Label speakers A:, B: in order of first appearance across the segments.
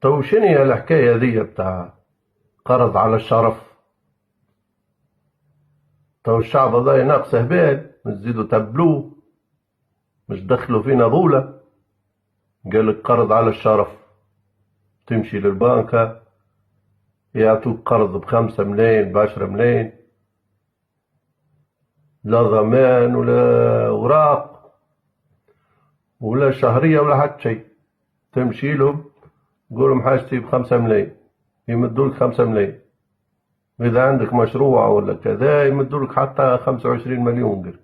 A: تو شنو هي الحكاية ذي بتاع قرض على الشرف؟ تو الشعب هذا ناقصه بال، نزيدوا تبلوه، مش دخلوا فينا ضولة. قال لك قرض على الشرف، تمشي للبنك يعطوك قرض ب5 ملايين ب10 ملايين، لا ضمان ولا أوراق ولا شهرية ولا حتى شيء. تمشي لهم تقول لهم حاجتي ب5 ملايين، يمدولك 5 ملايين. إذا عندك مشروع ولا كذا يمدولك حتى 25 مليون قرد.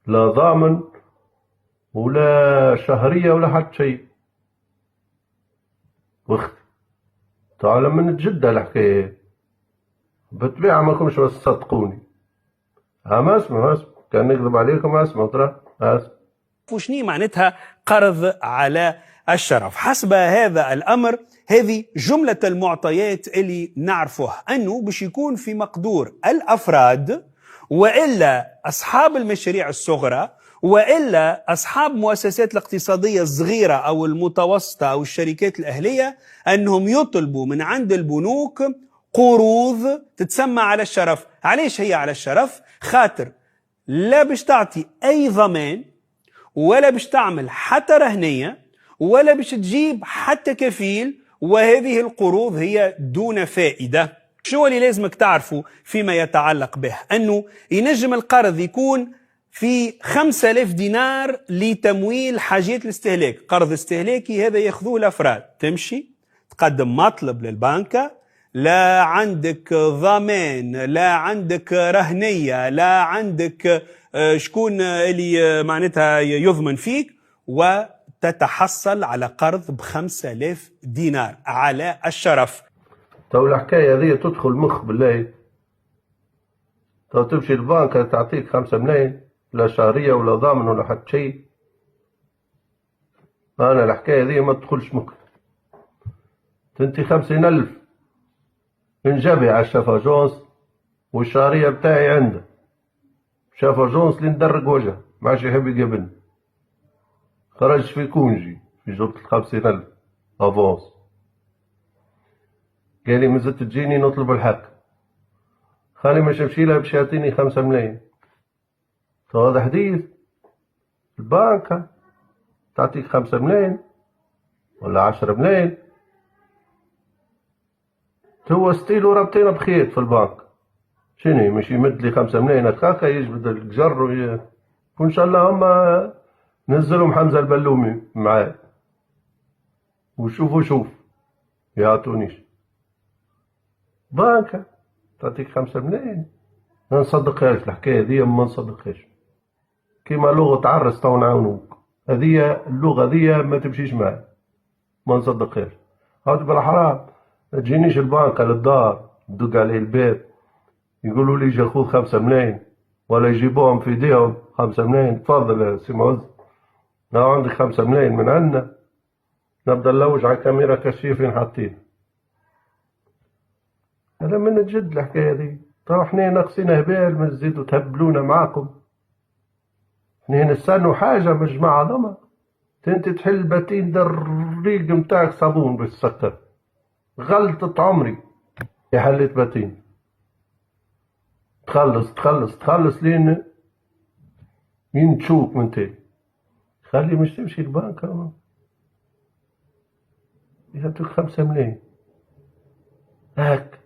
A: لا ضامن ولا شهرية ولا حتى شيء. واختي تعلم من جدة الحكاية بالطبيعة ما كنتش بس تصدقوني. ما اسمع كان نكذب عليكم. اسمع ترى
B: وشني معناتها قرض على الشرف؟ حسب هذا الأمر هذه جملة المعطيات اللي نعرفوها، أنه باش يكون في مقدور الأفراد وإلا أصحاب المشاريع الصغرى وإلا أصحاب مؤسسات الاقتصادية الصغيرة أو المتوسطة أو الشركات الأهلية أنهم يطلبوا من عند البنوك قروض تتسمى على الشرف. علاش هي على الشرف؟ خاطر لا باش تعطي أي ضمان ولا باش تعمل حتى رهنية ولا باش تجيب حتى كفيل، وهذه القروض هي دون فائدة. شو اللي لازمك تعرفوا فيما يتعلق به؟ أنه ينجم القرض يكون في 5000 دينار لتمويل حاجات الاستهلاك، قرض استهلاكي هذا ياخذوه الأفراد. تمشي تقدم مطلب للبنكة، لا عندك ضمان لا عندك رهنية لا عندك شكون اللي معناتها يضمن فيك، وتتحصل على قرض ب5000 دينار على الشرف.
A: تو الحكاية هذه تدخل مخ بالله. تو تمشي البنك تعطيك 5 ملايين لا شهرية ولا ضامن ولا حتى شيء. أنا الحكاية هذه ما تدخلش مخ. تنتي 50,000 انجبي على الشفا جونس والشهرية بتاعي عنده شافا جونس اللي ندرق وجهه ما عادش يحب يقابلني. خرج في كونجي في جبت 50,000 افونس. قال لي مازلت تجيني نطلب الحق، خالي مش امشي لها باش يعطيني 5 ملايين. هذا حديث. البنك تعطيك 5 ملايين ولا 10 ملايين، تو ستيلو رابطينا بخيط في البنك. شنو مش يمد لي 5 ملايين هكاكا يجبد الجر وإن شاء الله هما نزلهم حمزة البلومي معايا وشوف يعطونيش. بنكة تعطيك 5 ملايين ما نصدقهاش الحكاية ذي، ما نصدقهاش. كيما لغة عرس تو نعاونوك، هذه اللغة ذي ما تمشيش معايا، ما نصدقهاش. هاو بالحرام ما تجينيش البنكة للدار تدق عليه الباب يقولوا لي يجي اخوذ 5 ملايين ولا يجيبوهم في ايديهم 5 ملايين. تفضل يا سي معز لو عندك 5 ملايين من عندنا نبدا نلوج على كاميرا كشفيه فين حاطين. هذا من الجد الحكايه دي. طيب احنا ناقصين هبال ما تزيدوا تهبلونا معاكم. احنا نستنوا حاجه مش مع عظمه. انت تحل باتين در الريق متاعك صابون بالسكر. غلطة عمري يا حليت باتين. تخلص لين مين تشوك من تاني. خلي مش تمشي البنك يعطيك 5 ملايين هاك